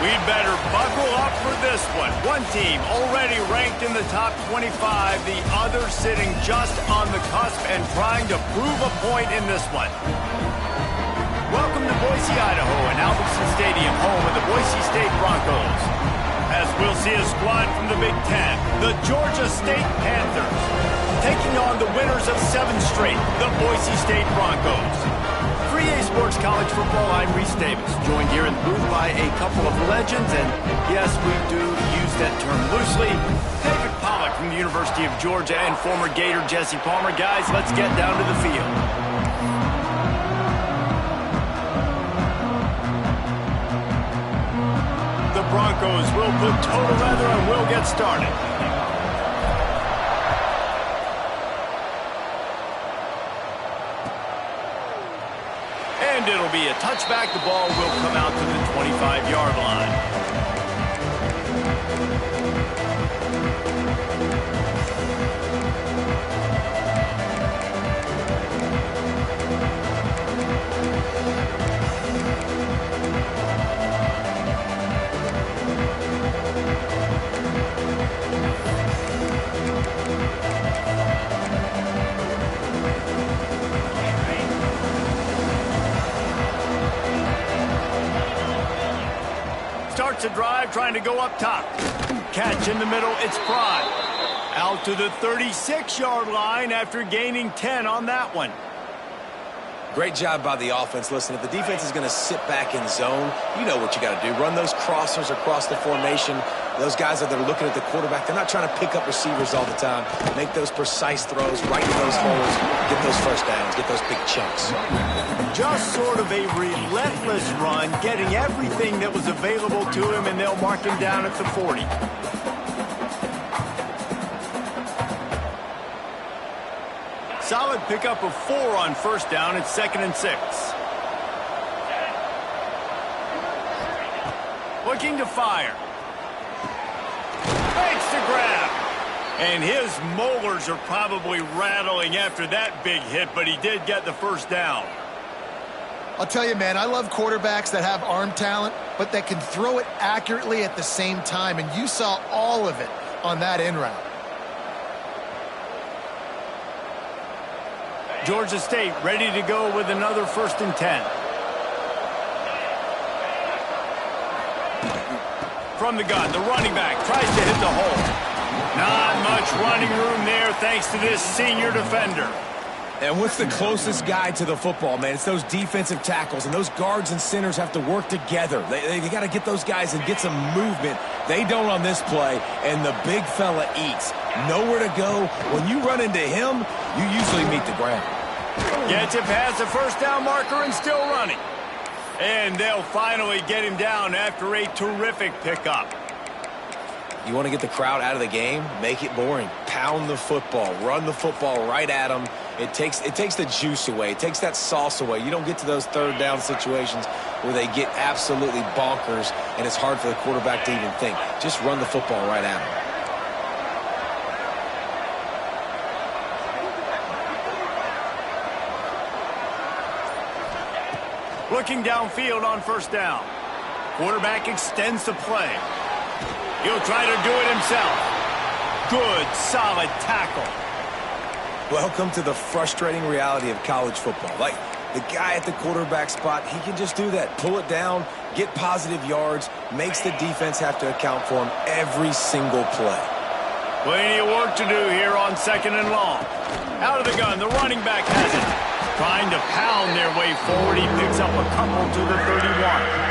We'd better buckle up for this one. One team already ranked in the top 25, the other sitting just on the cusp and trying to prove a point in this one. Welcome to Boise, Idaho, and Albertson Stadium, home of the Boise State Broncos. As we'll see a squad from the Big Ten, the Georgia State Panthers, taking on the winners of 7 straight, the Boise State Broncos. 3A Sports College Football, I'm Reese Davis, joined here in the booth by a couple of legends, and yes, we do use that term loosely. David Pollack from the University of Georgia and former Gator Jesse Palmer. Guys, let's get down to the field. The Broncos will put total leather and we'll get started. And it'll be a touchback. The ball will come out to the 25-yard line. Starts a drive, trying to go up top. Catch in the middle, it's Pride. Out to the 36-yard line after gaining 10 on that one. Great job by the offense. Listen, if the defense is going to sit back in zone, you know what you got to do. Run those crossers across the formation. Those guys that are looking at the quarterback, they're not trying to pick up receivers all the time. Make those precise throws right in those holes. Get those first downs. Get those big chunks. Just sort of a relentless run, getting everything that was available to him, and they'll mark him down at the 40. Solid pickup of 4 on first down. It's 2nd and 6. Looking to fire. Makes the grab. And his molars are probably rattling after that big hit, but he did get the first down. I'll tell you, man, I love quarterbacks that have arm talent, but that can throw it accurately at the same time, and you saw all of it on that in route. Georgia State ready to go with another 1st and 10. From the gun, the running back tries to hit the hole. Not much running room there thanks to this senior defender. And what's the closest guy to the football, man? It's those defensive tackles, and those guards and centers have to work together. They got to get those guys and get some movement. They don't on this play, and the big fella eats. Nowhere to go. When you run into him, you usually meet the ground. Gets it past the first down marker and still running. And they'll finally get him down after a terrific pickup. You want to get the crowd out of the game? Make it boring. Pound the football. Run the football right at them. It takes the juice away. It takes that sauce away. You don't get to those 3rd down situations where they get absolutely bonkers and it's hard for the quarterback to even think. Just run the football right at them. Looking downfield on first down. Quarterback extends the play. He'll try to do it himself. Good, solid tackle. Welcome to the frustrating reality of college football. Like, the guy at the quarterback spot, he can just do that. Pull it down, get positive yards, makes the defense have to account for him every single play. Plenty of work to do here on 2nd and long. Out of the gun, the running back has it. Trying to pound their way forward. He picks up a couple to the 31.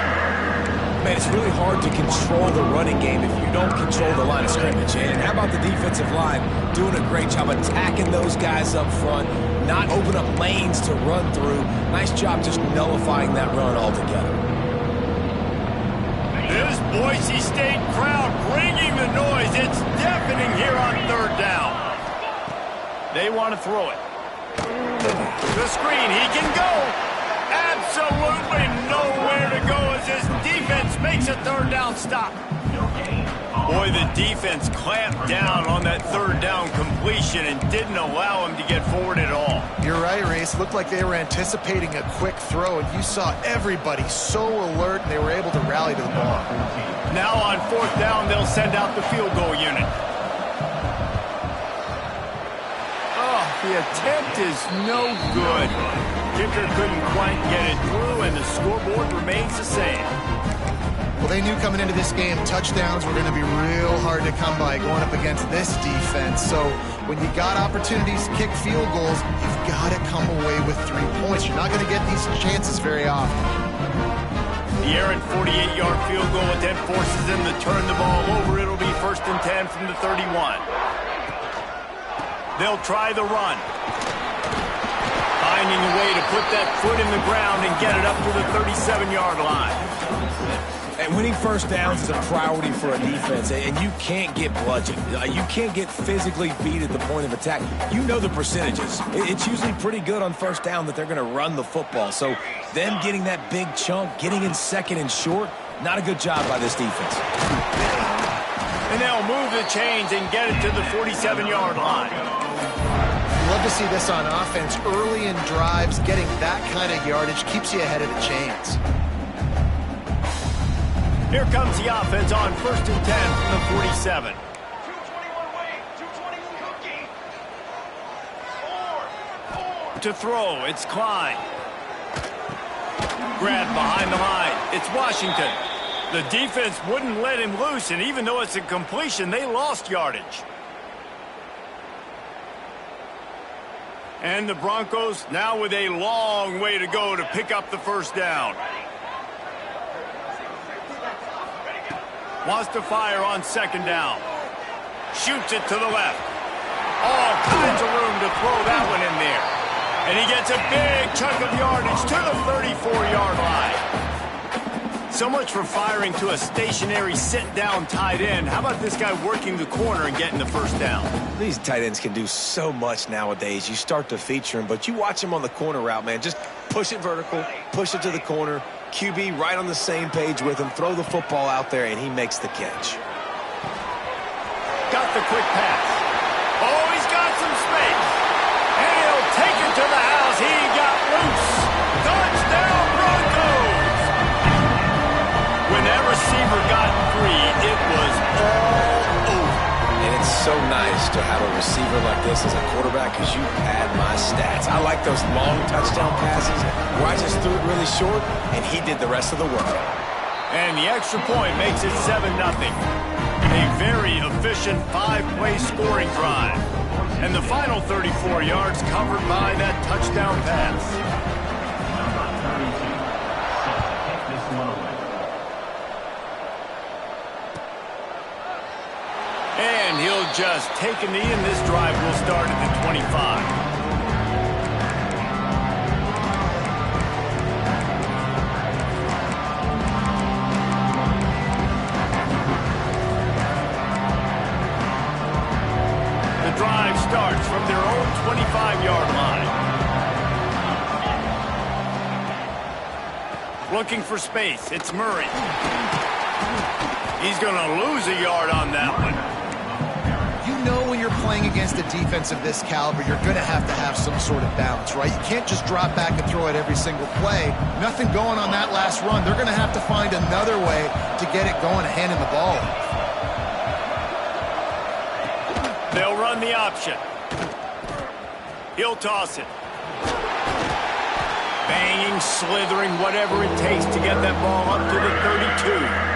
Man, it's really hard to control the running game if you don't control the line of scrimmage. And how about the defensive line doing a great job attacking those guys up front, not open up lanes to run through. Nice job just nullifying that run altogether. This Boise State crowd bringing the noise. It's deafening here on 3rd down. They want to throw it. The screen, he can go. Absolutely nowhere to go as his defense makes a 3rd down stop. Boy, the defense clamped down on that third down completion and didn't allow him to get forward at all. You're right, Reese. Looked like they were anticipating a quick throw, and you saw everybody so alert, and they were able to rally to the ball. Now on fourth down, they'll send out the field goal unit. Oh, the attempt is no good. Kicker couldn't quite get it through, and the scoreboard remains the same. Well, they knew coming into this game touchdowns were going to be real hard to come by going up against this defense. So when you got opportunities to kick field goals, you've got to come away with 3 points. You're not going to get these chances very often. The errant 48-yard field goal attempt forces them to turn the ball over. It'll be 1st and 10 from the 31. They'll try the run. Finding a way to put that foot in the ground and get it up to the 37-yard line. And winning first downs is a priority for a defense, and you can't get bludgeoned. You can't get physically beat at the point of attack. You know the percentages. It's usually pretty good on first down that they're going to run the football. So them getting that big chunk, getting in second and short, not a good job by this defense. And they'll move the chains and get it to the 47-yard line. Love to see this on offense. Early in drives, getting that kind of yardage keeps you ahead of the chains. Here comes the offense on 1st and 10 from the 47. 221 wing, 221 cookie. Four. To throw, it's Klein. Grabbed behind the line, it's Washington. The defense wouldn't let him loose, and even though it's a completion, they lost yardage. And the Broncos now with a long way to go to pick up the first down. Wants to fire on 2nd down. Shoots it to the left. All kinds of room to throw that one in there. And he gets a big chunk of yardage to the 34-yard line. So much for firing to a stationary sit-down tight end. How about this guy working the corner and getting the first down? These tight ends can do so much nowadays. You start to feature them, but you watch them on the corner route, man. Just push it vertical, push it to the corner. QB right on the same page with him. Throw the football out there, and he makes the catch. Got the quick pass. Oh, he's got some space. And he'll take it to the house. He got loose. Touchdown, Broncos! When that receiver got free, it was all over. And it's so nice to have a receiver like this as a quarterback because you pad my stats. I like those long touchdown passes where I just threw it really short, and he did the rest of the work. And the extra point makes it 7-0. A very efficient 5-play scoring drive. And the final 34 yards covered by that touchdown pass. And he'll just take a knee, and this drive will start at the 25. The drive starts from their own 25-yard line. Looking for space, it's Murray. He's going to lose a yard on that one. You know when you're playing against a defense of this caliber, you're going to have some sort of balance, right? You can't just drop back and throw it every single play. Nothing going on that last run. They're going to have to find another way to get it going and handing the ball off. They'll run the option. He'll toss it. Banging, slithering, whatever it takes to get that ball up to the 32.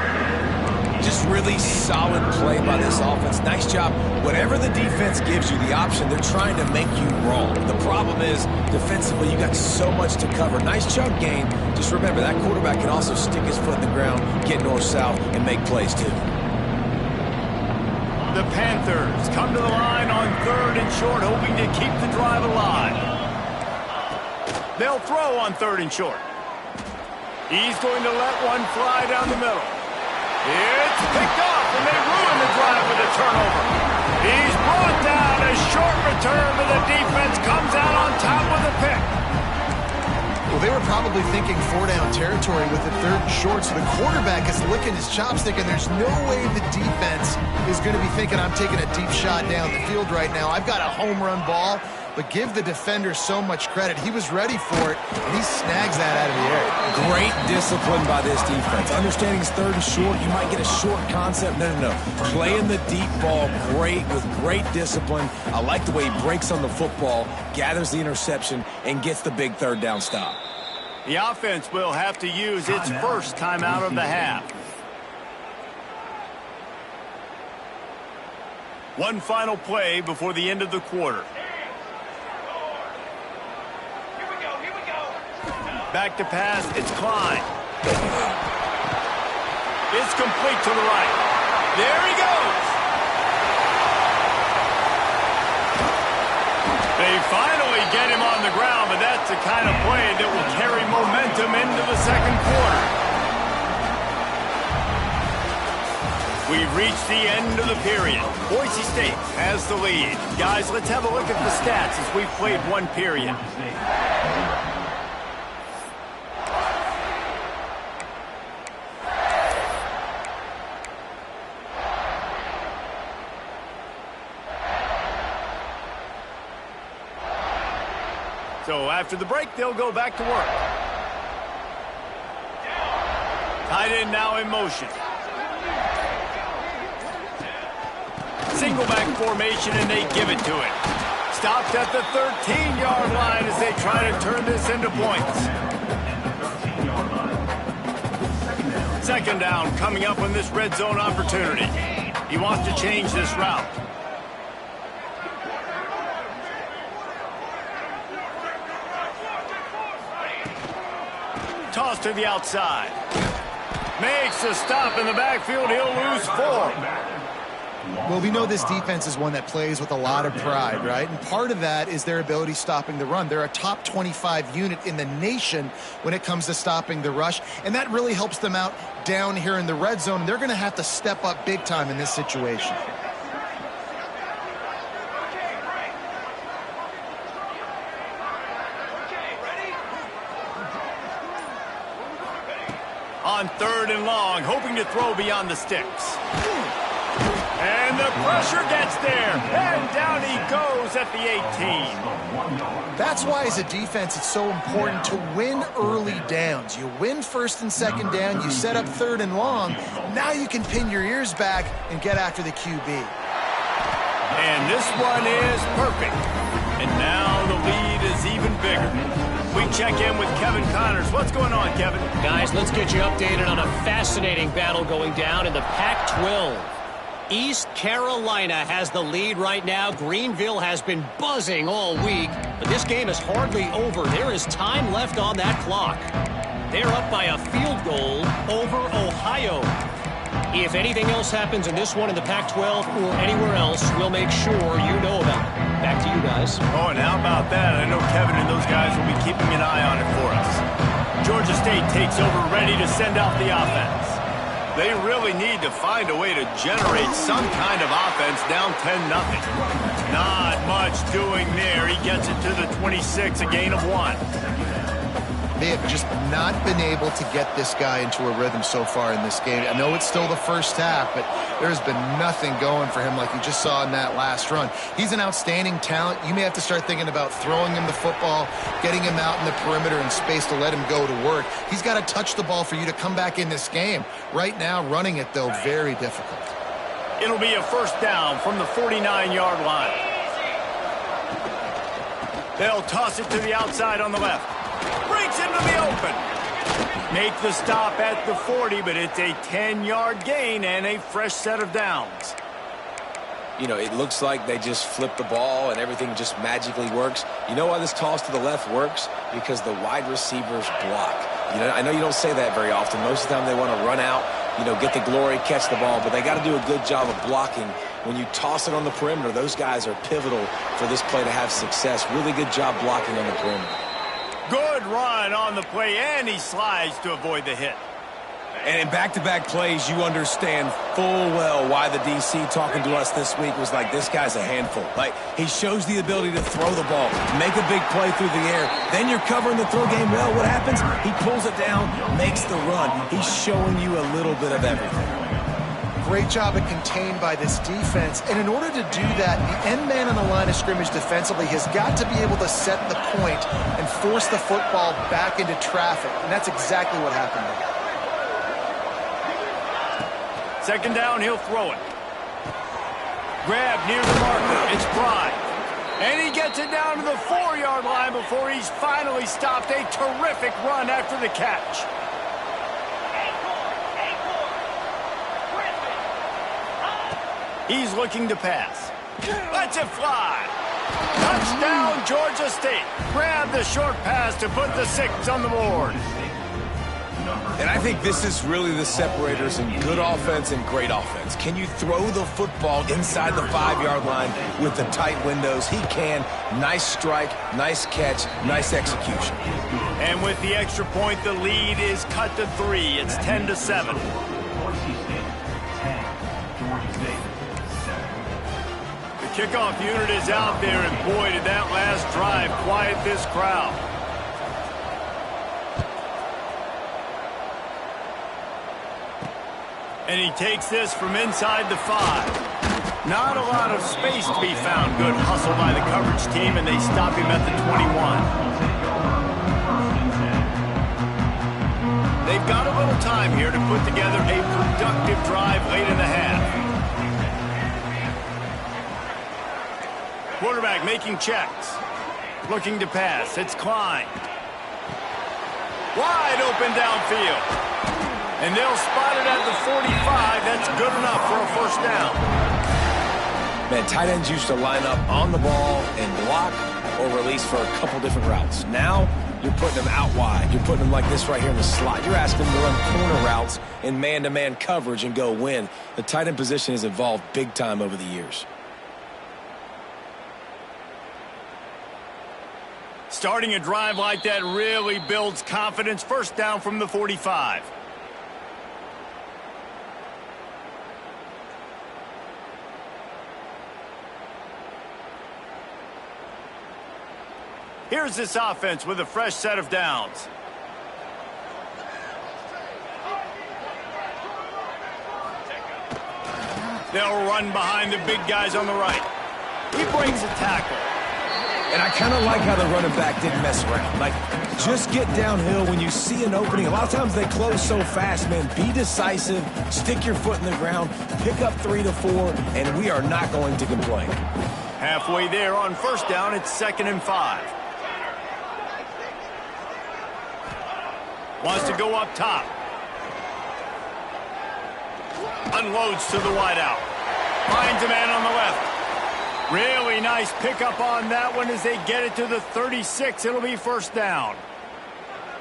Just really solid play by this offense. Nice job. Whatever the defense gives you the option, they're trying to make you wrong. The problem is, defensively, you got so much to cover. Nice chunk gain. Just remember, that quarterback can also stick his foot in the ground, get north-south, and make plays, too. The Panthers come to the line on 3rd and short, hoping to keep the drive alive. They'll throw on 3rd and short. He's going to let one fly down the middle. It's picked off, and they ruin the drive with a turnover. He's brought down. A short return, but the defense comes out on top with a pick. Well, they were probably thinking 4-down territory with it 3rd and short, so the quarterback is licking his chops thinking there's no way the defense is going to be thinking I'm taking a deep shot down the field right now. I've got a home run ball, but give the defender so much credit. He was ready for it, and he snags that out of the air. Great discipline by this defense. Understanding it's 3rd and short, you might get a short concept. No. Playing the deep ball with great discipline. I like the way he breaks on the football, gathers the interception, and gets the big 3rd down stop. The offense will have to use its first timeout of the half. One final play before the end of the quarter. Back to pass, it's Klein. It's complete to the right. There he goes. They finally get him on the ground, but that's the kind of play that will carry momentum into the second quarter. We've reached the end of the period. Boise State has the lead. Guys, let's have a look at the stats as we've played one period. So after the break, they'll go back to work. Tight end now in motion. Single back formation, and they give it to it. Stopped at the 13-yard line as they try to turn this into points. 2nd down coming up on this red zone opportunity. He wants to change this route. Toss to the outside. Makes a stop in the backfield. He'll lose 4. Well, we know this defense is one that plays with a lot of pride, right? And part of that is their ability stopping the run. They're a top 25 unit in the nation when it comes to stopping the rush, and that really helps them out down here in the red zone. They're going to have to step up big time in this situation. On 3rd and long, hoping to throw beyond the sticks. And the pressure gets there. And down he goes at the 18. That's why as a defense it's so important to win early downs. You win 1st and 2nd down, you set up 3rd and long. Now you can pin your ears back and get after the QB. And this one is perfect. And now the lead is even bigger. We check in with Kevin Connors. What's going on, Kevin? Guys, let's get you updated on a fascinating battle going down in the Pac-12. East Carolina has the lead right now. Greenville has been buzzing all week, but this game is hardly over. There is time left on that clock. They're up by a field goal over Ohio. If anything else happens in this one in the Pac-12 or anywhere else, we'll make sure you know about it. Back to you guys. Oh, and how about that? I know Kevin and those guys will be keeping an eye on it for us. Georgia State takes over, ready to send out the offense. They really need to find a way to generate some kind of offense down 10-0. Not much doing there. He gets it to the 26, a gain of 1. They have just not been able to get this guy into a rhythm so far in this game. I know it's still the first half, but there's been nothing going for him like you just saw in that last run. He's an outstanding talent. You may have to start thinking about throwing him the football, getting him out in the perimeter in space to let him go to work. He's got to touch the ball for you to come back in this game. Right now, running it, though, very difficult. It'll be a 1st down from the 49-yard line. They'll toss it to the outside on the left. Breaks into the open. Make the stop at the 40, but it's a 10-yard gain and a fresh set of downs. You know, it looks like they just flip the ball and everything just magically works. You know why this toss to the left works? Because the wide receivers block. You know, I know you don't say that very often. Most of the time they want to run out, you know, get the glory, catch the ball, but they got to do a good job of blocking. When you toss it on the perimeter, those guys are pivotal for this play to have success. Really good job blocking on the perimeter. Good run on the play, and he slides to avoid the hit. And in back-to-back plays, you understand full well why the DC talking to us this week was like, this guy's a handful. Like, he shows the ability to throw the ball, make a big play through the air. Then you're covering the throw game well. What happens? He pulls it down, makes the run. He's showing you a little bit of everything. Great job of contained by this defense. And in order to do that, the end man on the line of scrimmage defensively has got to be able to set the point and force the football back into traffic. And that's exactly what happened there. Second down, he'll throw it. Grab near the marker. It's Pride. And he gets it down to the 4-yard line before he's finally stopped. A terrific run after the catch. He's looking to pass. Lets it fly. Touchdown, Georgia State. Grab the short pass to put the 6 on the board. And I think this is really the separators in good offense and great offense. Can you throw the football inside the 5-yard line with the tight windows? He can. Nice strike, nice catch, nice execution. And with the extra point, the lead is cut to 3. It's 10-7. The kickoff unit is out there, and boy, did that last drive quiet this crowd. And he takes this from inside the 5. Not a lot of space to be found. Good hustle by the coverage team, and they stop him at the 21. They've got a little time here to put together a productive drive late in the half. Quarterback making checks. Looking to pass. It's Klein. Wide open downfield. And they'll spot it at the 45. That's good enough for a first down. Man, tight ends used to line up on the ball and block or release for a couple different routes. Now, you're putting them out wide. You're putting them like this right here in the slot. You're asking them to run corner routes in man-to-man coverage and go win. The tight end position has evolved big time over the years. Starting a drive like that really builds confidence. First down from the 45. Here's this offense with a fresh set of downs. They'll run behind the big guys on the right. He breaks a tackle. And I kind of like how the running back didn't mess around. Like, just get downhill when you see an opening. A lot of times they close so fast, man. Be decisive, stick your foot in the ground, pick up 3 to 4, and we are not going to complain. Halfway there on first down, it's 2nd and 5. Wants to go up top. Unloads to the wideout. Finds a man on the left. Really nice pickup on that one as they get it to the 36. It'll be first down.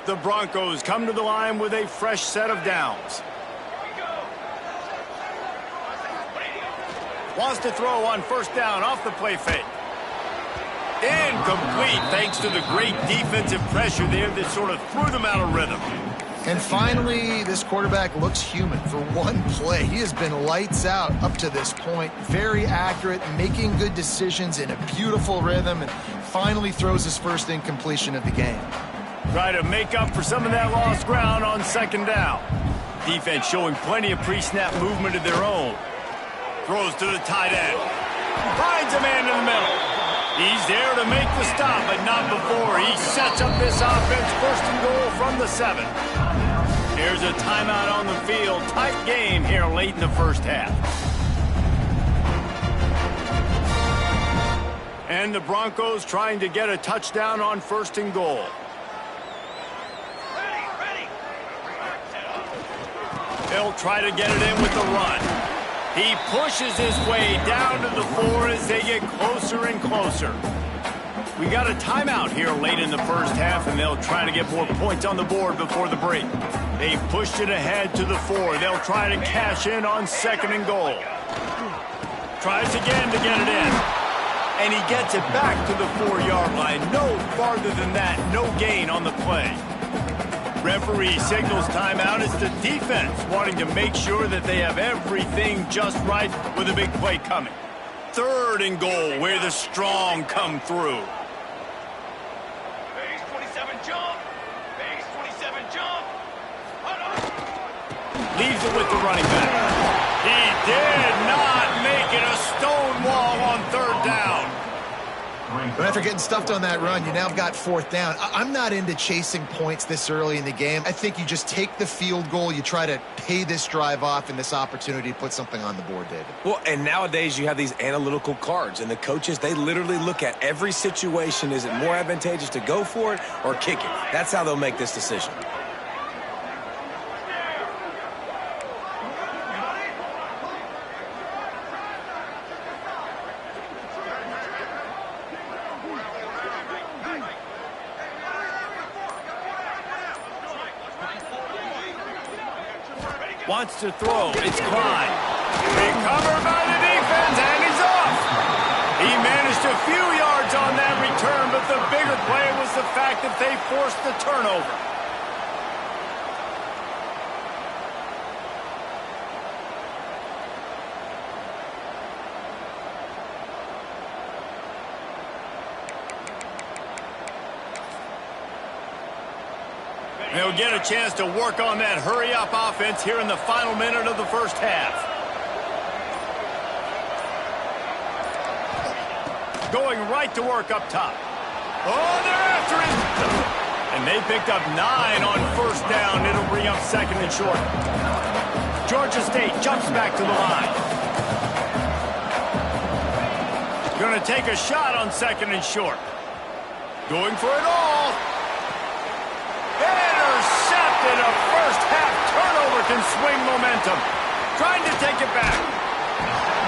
The Broncos come to the line with a fresh set of downs. Wants to throw on first down off the play fake. Incomplete thanks to the great defensive pressure there that sort of threw them out of rhythm. And finally, this quarterback looks human for one play. He has been lights out up to this point. Very accurate, making good decisions in a beautiful rhythm, and finally throws his first incompletion of the game. Try to make up for some of that lost ground on second down. Defense showing plenty of pre-snap movement of their own. Throws to the tight end. Finds a man in the middle. He's there to make the stop, but not before. He sets up this offense, 1st and goal from the 7. Here's a timeout on the field. Tight game here late in the first half. And the Broncos trying to get a touchdown on 1st and goal. They'll try to get it in with the run. He pushes his way down to the 4 as they get closer and closer. We got a timeout here late in the first half, and they'll try to get more points on the board before the break. They pushed it ahead to the 4. They'll try to cash in on 2nd and goal. Tries again to get it in. And he gets it back to the 4-yard line. No farther than that. No gain on the play. Referee signals timeout. It's the defense wanting to make sure that they have everything just right with a big play coming. 3rd and goal, where the strong come through. Base 27 jump. Base 27 jump. Leaves it with the running back. He did not make it a stone wall on 3rd down. But after getting stuffed on that run, you now have got 4th down. I'm not into chasing points this early in the game. I think you just take the field goal. You try to pay this drive off and this opportunity to put something on the board, David. Well, and nowadays you have these analytical cards, and the coaches, they literally look at every situation. Is it more advantageous to go for it or kick it? That's how they'll make this decision. Wants to throw. It's Klein. Recovered by the defense, and he's off. He managed a few yards on that return, but the bigger play was the fact that they forced the turnover. They'll get a chance to work on that hurry-up offense here in the final minute of the first half. Going right to work up top. Oh, they're after him! And they picked up 9 on 1st down. It'll bring up 2nd and short. Georgia State jumps back to the line. Going to take a shot on 2nd and short. Going for it all. Intercepted. A first-half turnover can swing momentum. Trying to take it back.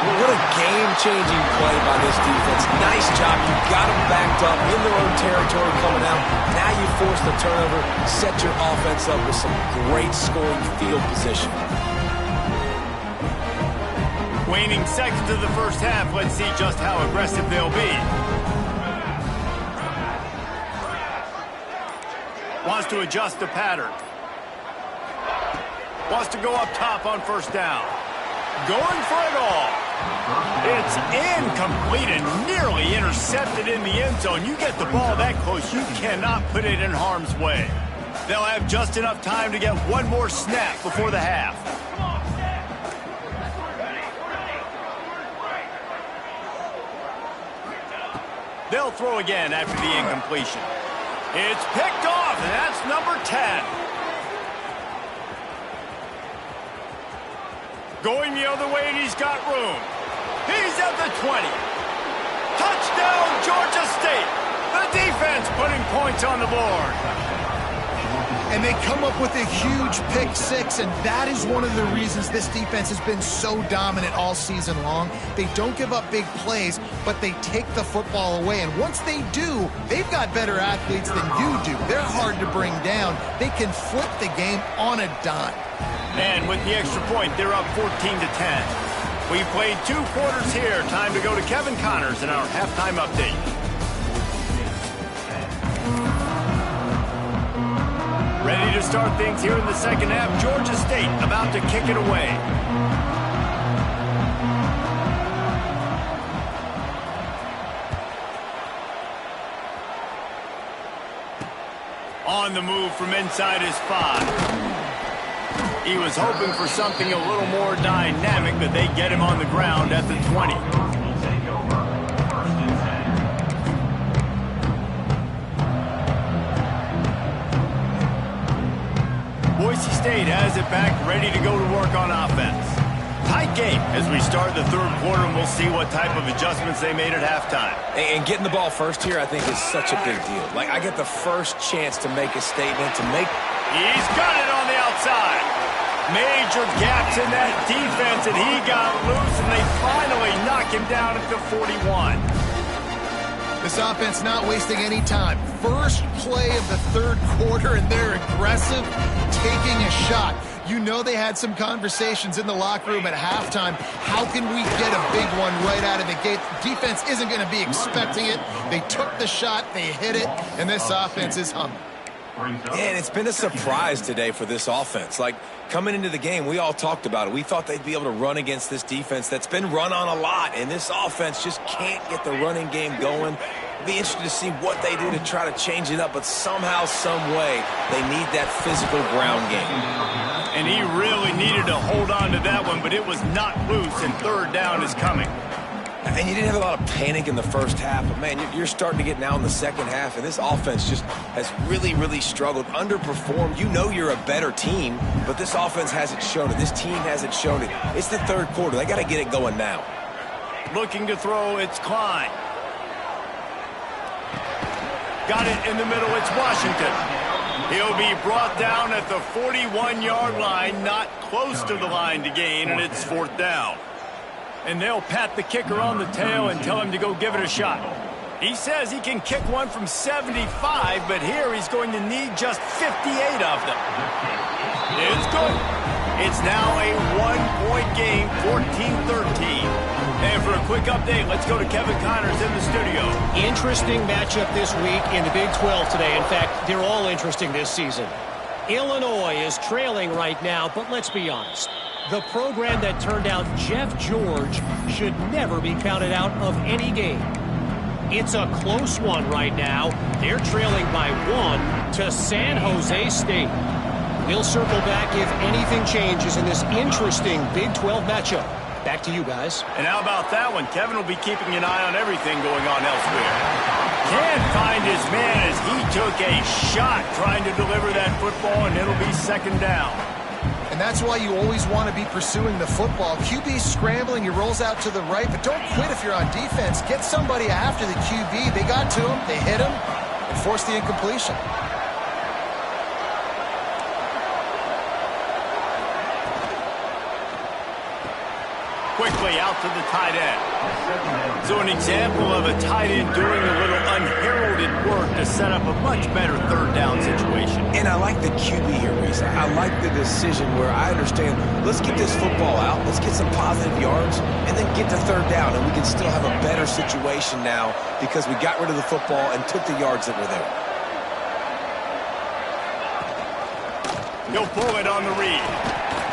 Well, what a game-changing play by this defense. Nice job. You got them backed up in their own territory coming out. Now you force the turnover, set your offense up with some great scoring field position. Waning seconds of the first half. Let's see just how aggressive they'll be. Wants to adjust the pattern. Wants to go up top on 1st down. Going for it all. It's incomplete and nearly intercepted in the end zone. You get the ball that close, you cannot put it in harm's way. They'll have just enough time to get one more snap before the half. They'll throw again after the incompletion. It's picked off, and that's number 10. Going the other way, and he's got room. He's at the 20. Touchdown, Georgia State. The defense putting points on the board. And they come up with a huge pick 6, and that is one of the reasons this defense has been so dominant all season long. They don't give up big plays, but they take the football away. And once they do, they've got better athletes than you do. They're hard to bring down. They can flip the game on a dime. And with the extra point, they're up 14-10. We played 2 quarters here. Time to go to Kevin Connors in our halftime update. Ready to start things here in the second half. Georgia State about to kick it away. On the move from inside his 5. He was hoping for something a little more dynamic, but they get him on the ground at the 20. Boise State has it back, ready to go to work on offense. Tight game as we start the 3rd quarter, and we'll see what type of adjustments they made at halftime. And getting the ball first here, I think, is such a big deal. Like, I get the first chance to make a statement, He's got it on the outside. Major gaps in that defense, and he got loose, and they finally knock him down at the 41. This offense not wasting any time. First play of the 3rd quarter, and they're aggressive, taking a shot. You know they had some conversations in the locker room at halftime. How can we get a big one right out of the gate? Defense isn't going to be expecting it. They took the shot, they hit it, and this offense is humming. And it's been a surprise today for this offense. Like, coming into the game, we all talked about it. We thought they'd be able to run against this defense that's been run on a lot, and this offense just can't get the running game going. It'll be interesting to see what they do to try to change it up, but somehow, some way, they need that physical ground game. And he really needed to hold on to that one, but it was not loose, and third down is coming. And you didn't have a lot of panic in the first half, but, man, you're starting to get now in the second half, and this offense just has really, really struggled, underperformed. You know you're a better team, but this offense hasn't shown it. This team hasn't shown it. It's the third quarter. They got to get it going now. Looking to throw, it's Klein. Got it in the middle, it's Washington. He'll be brought down at the 41-yard line, not close to the line to gain, and it's fourth down. And they'll pat the kicker on the tail and tell him to go give it a shot. He says he can kick one from 75, but here he's going to need just 58 of them. It's good. It's now a one-point game, 14-13. And for a quick update, let's go to Kevin Connors in the studio. Interesting matchup this week in the Big 12 today. In fact, they're all interesting this season. Illinois is trailing right now, but let's be honest. The program that turned out Jeff George should never be counted out of any game. It's a close one right now. They're trailing by 1 to San Jose State. We'll circle back if anything changes in this interesting Big 12 matchup. Back to you guys. And how about that one? Kevin will be keeping an eye on everything going on elsewhere. Can't find his man as he took a shot trying to deliver that football, and it'll be second down. And that's why you always want to be pursuing the football. QB scrambling, he rolls out to the right, but don't quit if you're on defense. Get somebody after the QB. They got to him, they hit him, and forced the incompletion. Quickly out to the tight end. So an example of a tight end doing a little unheralded work to set up a much better third down situation. And I like the QB here, Reese. I like the decision where I understand, let's get this football out, let's get some positive yards, and then get to third down, and we can still have a better situation now because we got rid of the football and took the yards that were there. He'll pull it on the read.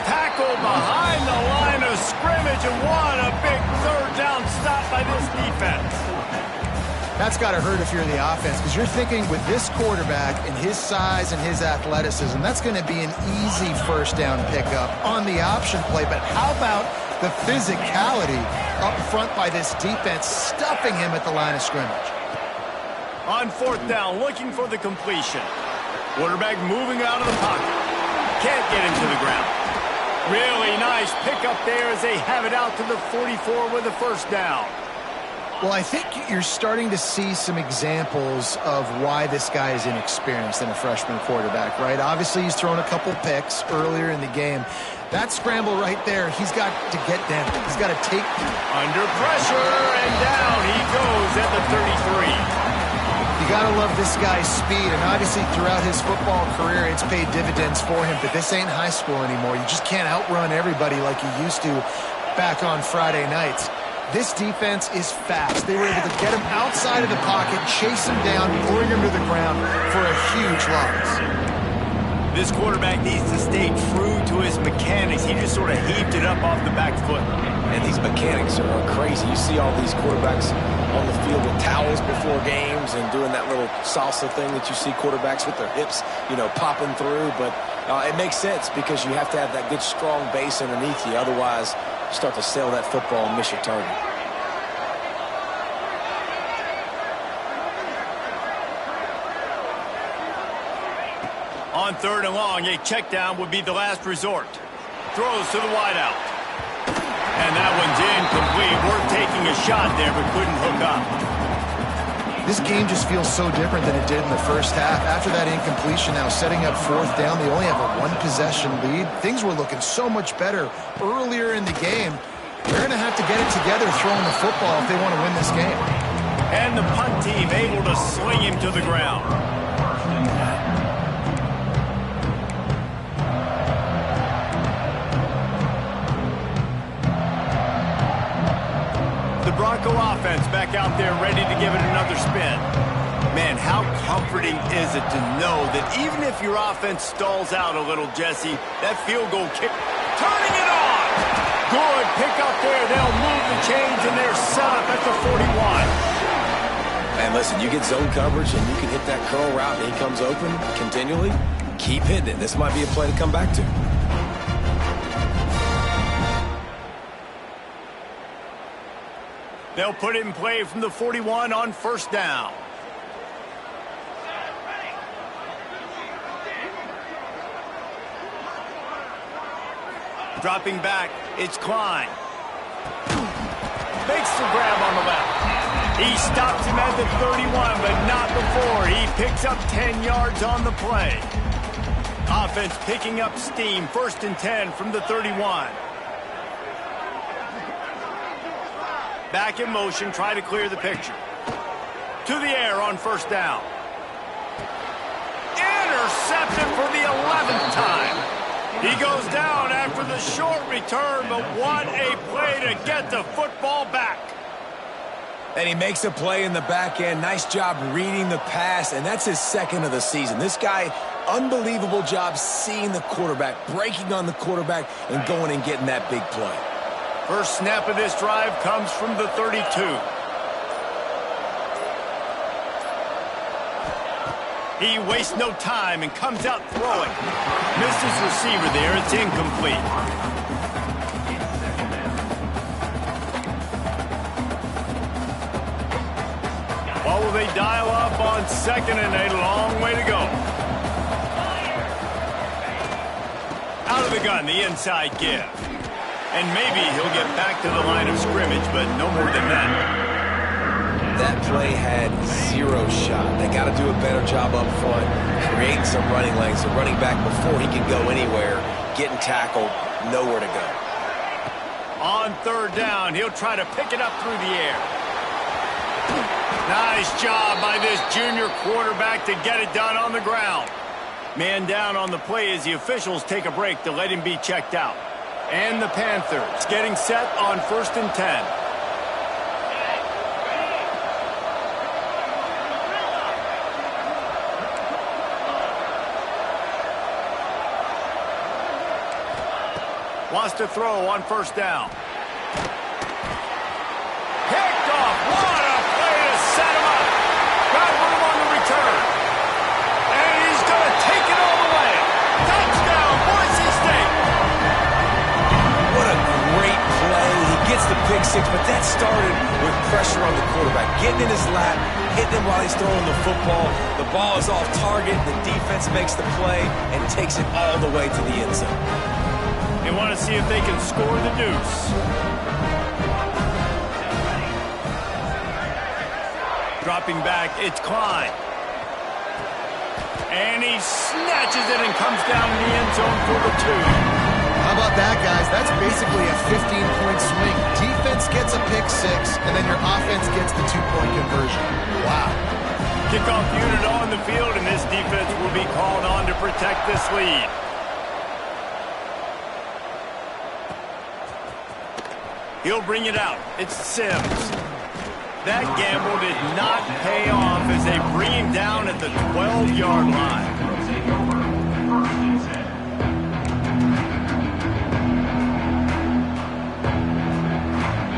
Tackle behind the line of scrimmage, and what a big third down stop by this defense. That's got to hurt if you're the offense, because you're thinking with this quarterback and his size and his athleticism, that's going to be an easy first down pickup on the option play. But how about the physicality up front by this defense, stuffing him at the line of scrimmage? On fourth down, looking for the completion. Quarterback moving out of the pocket. Can't get him to the ground. Really nice pickup there as they have it out to the 44 with a first down. Well, I think you're starting to see some examples of why this guy is inexperienced in a freshman quarterback, right? Obviously, he's thrown a couple picks earlier in the game. That scramble right there, he's got to get down. He's got to take... Under pressure, and down he goes at the 33. You got to love this guy's speed, and obviously throughout his football career, it's paid dividends for him, but this ain't high school anymore. You just can't outrun everybody like you used to back on Friday nights. This defense is fast. They were able to get him outside of the pocket, chase him down, bring him to the ground for a huge loss. This quarterback needs to stay true to his mechanics. He just sort of heaved it up off the back foot. And these mechanics are crazy. You see all these quarterbacks on the field with towels before games and doing that little salsa thing that you see quarterbacks with their hips, you know, popping through. But it makes sense because you have to have that good, strong base underneath you. Otherwise, you start to sail that football and miss your target. On third and long, a check down would be the last resort. Throws to the wideout. And that one's incomplete. Worth taking a shot there, but couldn't hook up. This game just feels so different than it did in the first half. After that incompletion, now setting up fourth down, they only have a one-possession lead. Things were looking so much better earlier in the game. They're going to have to get it together throwing the football if they want to win this game. And the punt team able to sling him to the ground. The Bronco offense back out there ready to give it another spin. Man, how comforting is it to know that even if your offense stalls out a little, Jesse, that field goal kick, turning it on! Good pick up there. They'll move the chains, and they're set up at the 41. Man, listen, you get zone coverage, and you can hit that curl route, and he comes open continually. Keep hitting it. This might be a play to come back to. They'll put it in play from the 41 on first down. Dropping back, it's Klein. Makes the grab on the left. He stops him at the 31, but not before. He picks up 10 yards on the play. Offense picking up steam, 1st and 10 from the 31. Back in motion, try to clear the picture. To the air on first down. Intercepted for the 11th time. He goes down after the short return, but what a play to get the football back. And he makes a play in the back end. Nice job reading the pass, and that's his 2nd of the season. This guy, unbelievable job seeing the quarterback, breaking on the quarterback, and going and getting that big play. First snap of this drive comes from the 32. He wastes no time and comes out throwing. Misses receiver there. It's incomplete. What will they dial up on 2nd and a long way to go? Out of the gun, the inside give. And maybe he'll get back to the line of scrimmage, but no more than that. That play had 0 shot. They got to do a better job up front, creating some running lanes. The running back, before he can go anywhere, getting tackled, nowhere to go. On 3rd down, he'll try to pick it up through the air. Nice job by this junior quarterback to get it done on the ground. Man down on the play as the officials take a break to let him be checked out. And the Panthers getting set on 1st and 10. Wants to throw on first down. Picked off. What a play to set him up. Got room on the return. And he's going to take it all the way. Touchdown, Boise State. What a great play. He gets the pick 6, but that started with pressure on the quarterback. Getting in his lap, hitting him while he's throwing the football. The ball is off target. The defense makes the play and takes it all the way to the end zone. They want to see if they can score the deuce. Dropping back, it's Klein. And he snatches it and comes down in the end zone for the 2. How about that, guys? That's basically a 15-point swing. Defense gets a pick 6, and then your offense gets the 2-point conversion. Wow. Kickoff unit on the field, and this defense will be called on to protect this lead. He'll bring it out. It's Sims. That gamble did not pay off as they bring him down at the 12-yard line.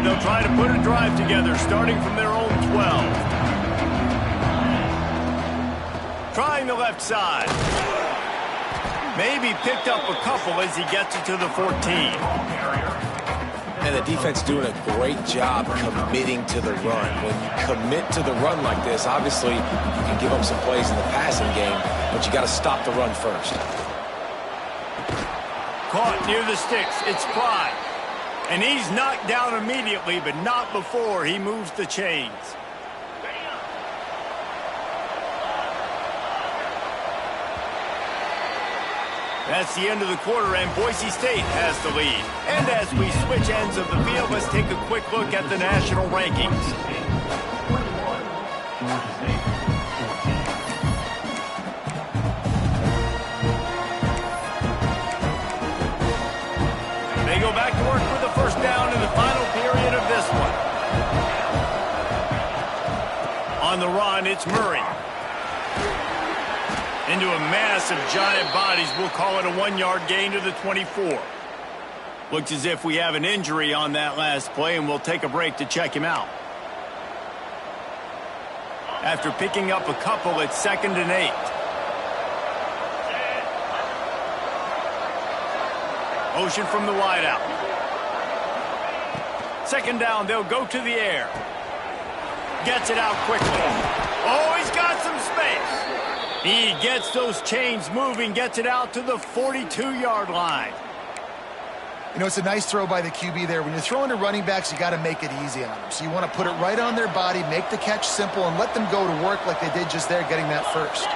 They'll try to put a drive together starting from their own 12. Trying the left side. Maybe picked up a couple as he gets it to the 14. And the defense doing a great job committing to the run. When you commit to the run like this, obviously you can give up some plays in the passing game, but you got to stop the run first. Caught near the sticks. It's Clyde. And he's knocked down immediately, but not before he moves the chains. That's the end of the quarter, and Boise State has the lead. And as we switch ends of the field, let's take a quick look at the national rankings. They go back to work for the first down in the final period of this one. On On the run, it's Murray. Into a mass of giant bodies, we'll call it a 1-yard gain to the 24. Looks as if we have an injury on that last play, and we'll take a break to check him out. After picking up a couple, it's 2nd and 8. Motion from the wideout. 2nd down, they'll go to the air. Gets it out quickly. Oh, he's got some space. He gets those chains moving, gets it out to the 42-yard line. You know, it's a nice throw by the QB there. When you're throwing to running backs, you got to make it easy on them. So you want to put it right on their body, make the catch simple, and let them go to work like they did just there, getting that first.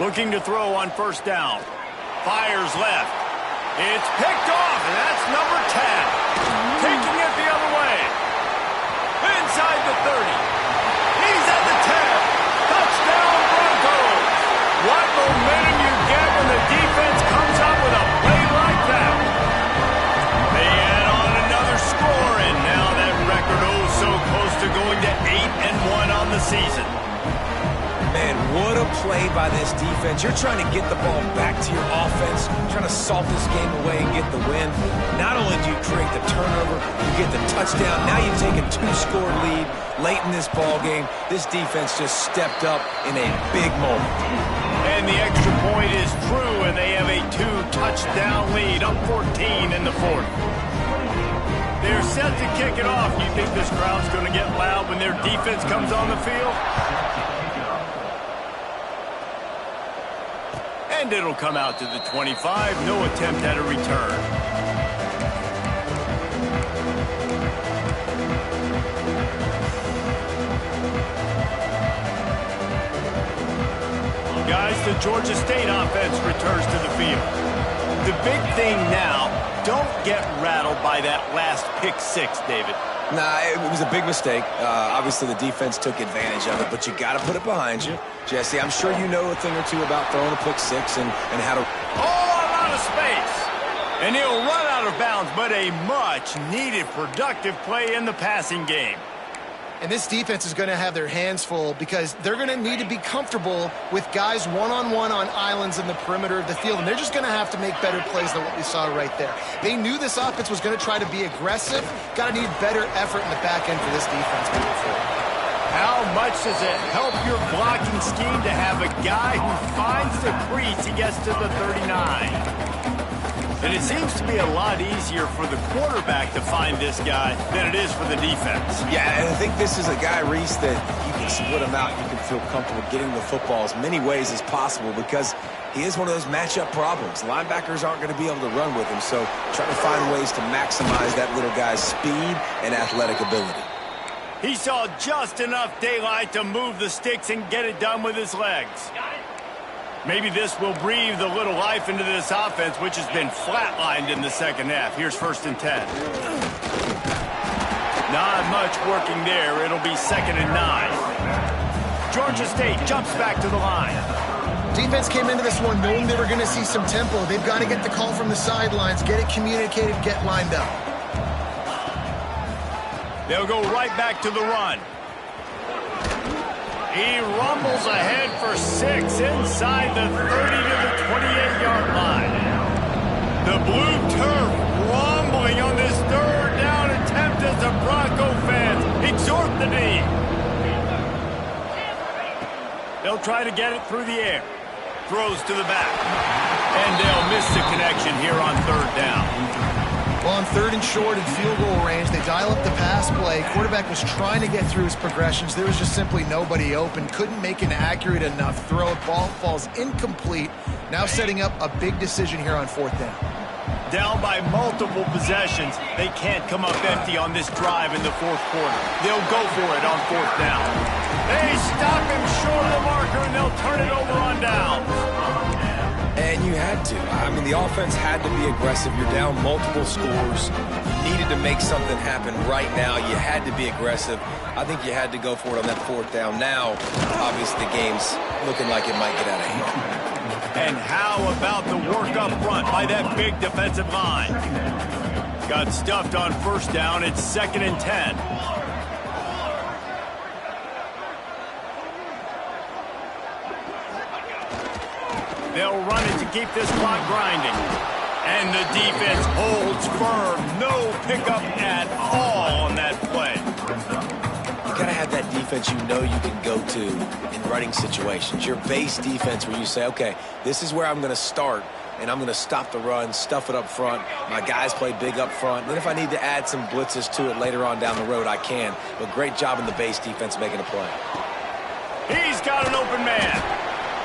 Looking to throw on 1st down. Fires left. It's picked off, and that's number 10. Taking it the other way. Inside the 30. He's at the 10. Touchdown, Broncos. What momentum you get when the defense comes up with a play like that. They add on another score, and now that record so close to going to 8-1 on the season. Man, what a play by this defense. You're trying to get the ball back to your offense, trying to salt this game away and get the win. Not only do you create the turnover, you get the touchdown. Now you've taken 2-score lead late in this ball game. This defense just stepped up in a big moment. And the extra point is true, and they have a 2-touchdown lead, up 14 in the 4th. They're set to kick it off. You think this crowd's going to get loud when their defense comes on the field? And it'll come out to the 25. No attempt at a return. Guys, the Georgia State offense returns to the field. The big thing now, don't get rattled by that last pick 6, David. Nah, it was a big mistake. Obviously, the defense took advantage of it, but you got to put it behind you. Jesse, I'm sure you know a thing or two about throwing a pick 6 and how to... Oh, a lot of space. And he'll run out of bounds, but a much-needed productive play in the passing game. And this defense is going to have their hands full because they're going to need to be comfortable with guys one-on-one on islands in the perimeter of the field. And they're just going to have to make better plays than what we saw right there. They knew this offense was going to try to be aggressive. Got to need better effort in the back end for this defense moving forward. How much does it help your blocking scheme to have a guy who finds the crease, he gets to the 39? And it seems to be a lot easier for the quarterback to find this guy than it is for the defense. Yeah, and I think this is a guy, Reese, that you can split him out. You can feel comfortable getting the football as many ways as possible because he is one of those matchup problems. Linebackers aren't going to be able to run with him, so try to find ways to maximize that little guy's speed and athletic ability. He saw just enough daylight to move the sticks and get it done with his legs. Maybe this will breathe a little life into this offense, which has been flatlined in the 2nd half. Here's 1st and 10. Not much working there. It'll be 2nd and 9. Georgia State jumps back to the line. Defense came into this one knowing they were going to see some tempo. They've got to get the call from the sidelines, get it communicated, get lined up. They'll go right back to the run. He rumbles ahead for 6 inside the 30 to the 28-yard line. The blue turf rumbling on this 3rd down attempt as the Bronco fans exhort the knee. They'll try to get it through the air. Throws to the back. And they'll miss the connection here on 3rd down. Well, on 3rd and short and field goal range, they dial up the pass play. Quarterback was trying to get through his progressions. There was just simply nobody open. Couldn't make an accurate enough throw. Ball falls incomplete. Now setting up a big decision here on 4th down. Down by multiple possessions. They can't come up empty on this drive in the 4th quarter. They'll go for it on 4th down. They stop him short of the marker, and they'll turn it over on down. And you had to. I mean, the offense had to be aggressive. You're down multiple scores. You needed to make something happen right now. You had to be aggressive. I think you had to go for it on that 4th down. Now, obviously, the game's looking like it might get out of hand. And how about the work up front by that big defensive line? Got stuffed on 1st down. It's 2nd and 10. They'll run it to keep this clock grinding. And the defense holds firm. No pickup at all on that play. You got to have that defense you know you can go to in running situations. Your base defense where you say, okay, this is where I'm going to start, and I'm going to stop the run, stuff it up front. My guys play big up front. Then if I need to add some blitzes to it later on down the road, I can. But great job in the base defense making a play. He's got an open man.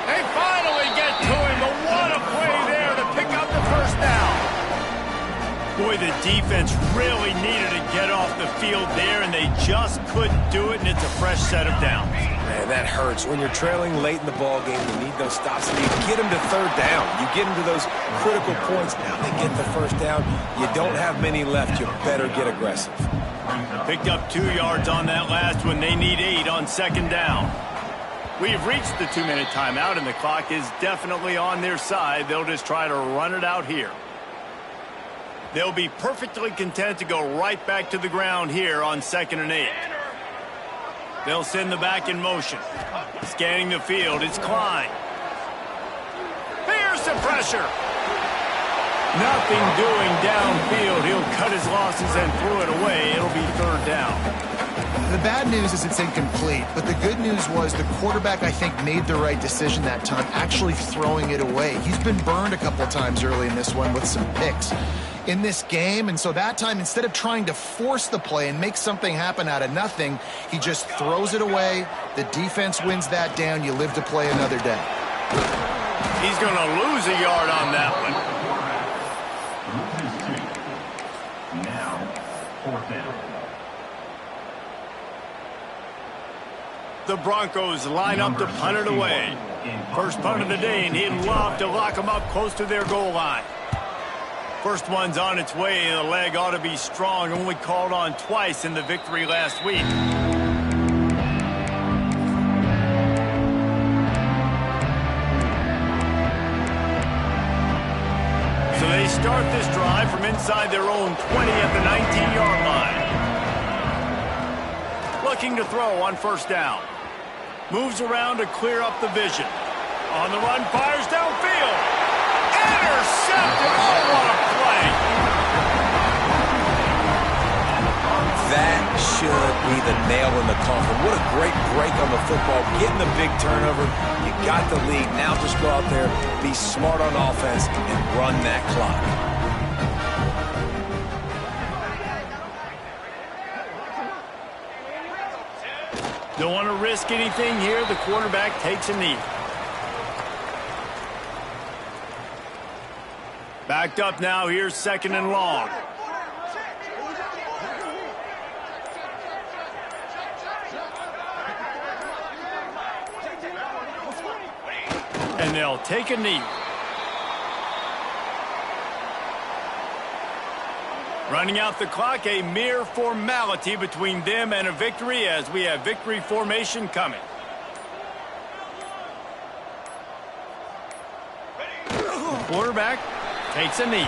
They finally get to him, but what a play there to pick up the first down. Boy, the defense really needed to get off the field there, and they just couldn't do it, and it's a fresh set of downs. Man, that hurts. When you're trailing late in the ball game, you need those stops, and you get them to third down. You get them to those critical points. Now they get the first down. You don't have many left. You better get aggressive. Picked up 2 yards on that last one. They need 8 on second down. We've reached the 2-minute timeout, and the clock is definitely on their side. They'll just try to run it out here. They'll be perfectly content to go right back to the ground here on 2nd and 8. They'll send the back in motion. Scanning the field, it's Klein. Here's the pressure. Nothing doing downfield. He'll cut his losses and throw it away. It'll be third down. The bad news is it's incomplete, but the good news was the quarterback, I think, made the right decision that time, actually throwing it away. He's been burned a couple times early in this one with some picks in this game, and so that time, instead of trying to force the play and make something happen out of nothing, he just throws it away. The defense wins that down. You live to play another day. He's going to lose a yard on that one. Now, 4th down. The Broncos line up to punt it away. First punt of the day, and he'd love to lock them up close to their goal line. First one's on its way, and the leg ought to be strong. Only called on twice in the victory last week. So they start this drive from inside their own 20 at the 19-yard line. Looking to throw on first down. Moves around to clear up the vision. On the run, fires downfield. Intercepted. Oh, what a play. That should be the nail in the coffin. What a great break on the football. Getting the big turnover. You got the lead. Now just go out there, be smart on offense, and run that clock. Don't want to risk anything here. The quarterback takes a knee. Backed up now. Here's 2nd and long. And they'll take a knee. Running out the clock, a mere formality between them and a victory as we have victory formation coming. Quarterback takes a knee.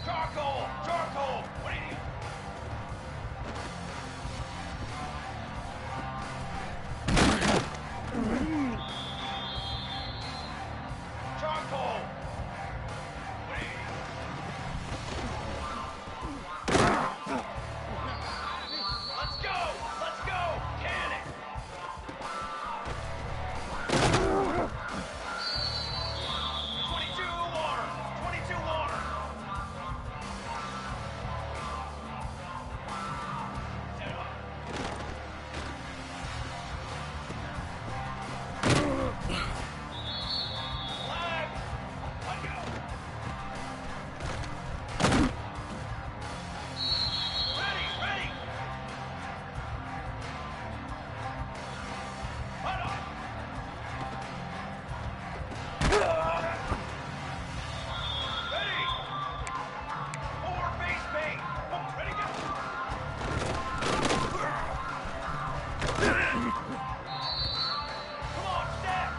Charcoal! Charcoal! What do you need? Charcoal! What do you need? Let's go! Let's go! Can it! 22 water! 22 water! Set up. Flag! Let go! Ready! Ready! Hold on! Ready! Forward base paint! Ready, go! Come on, stack!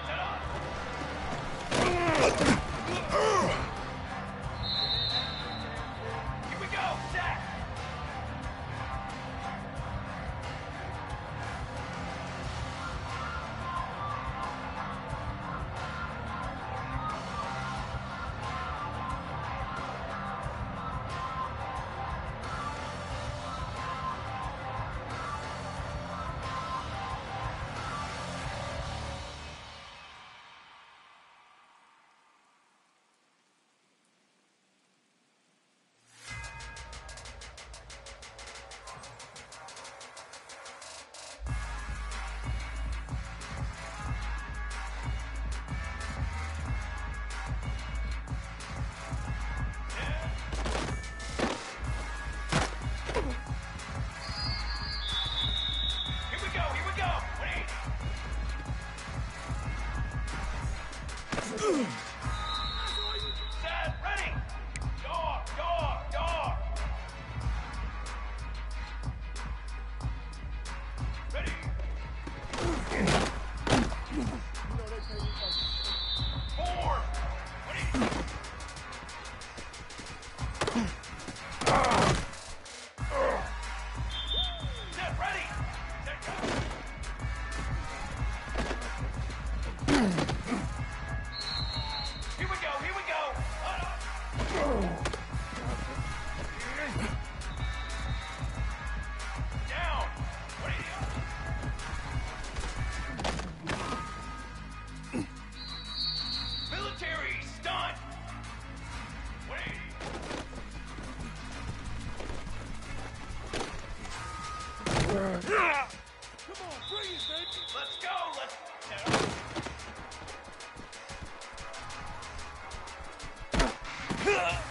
Set up! Here we go, stack! Here we go, here we go! Wait! Set, ready! Dog, dog, dog! Ready! Form! Ready! Set, ready! Set, go! Here we go, here we go! Hold on. Down! Ready? Military stunt! Wait! Come on, bring it, baby! Let's go! Let's... Set up.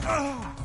Brass!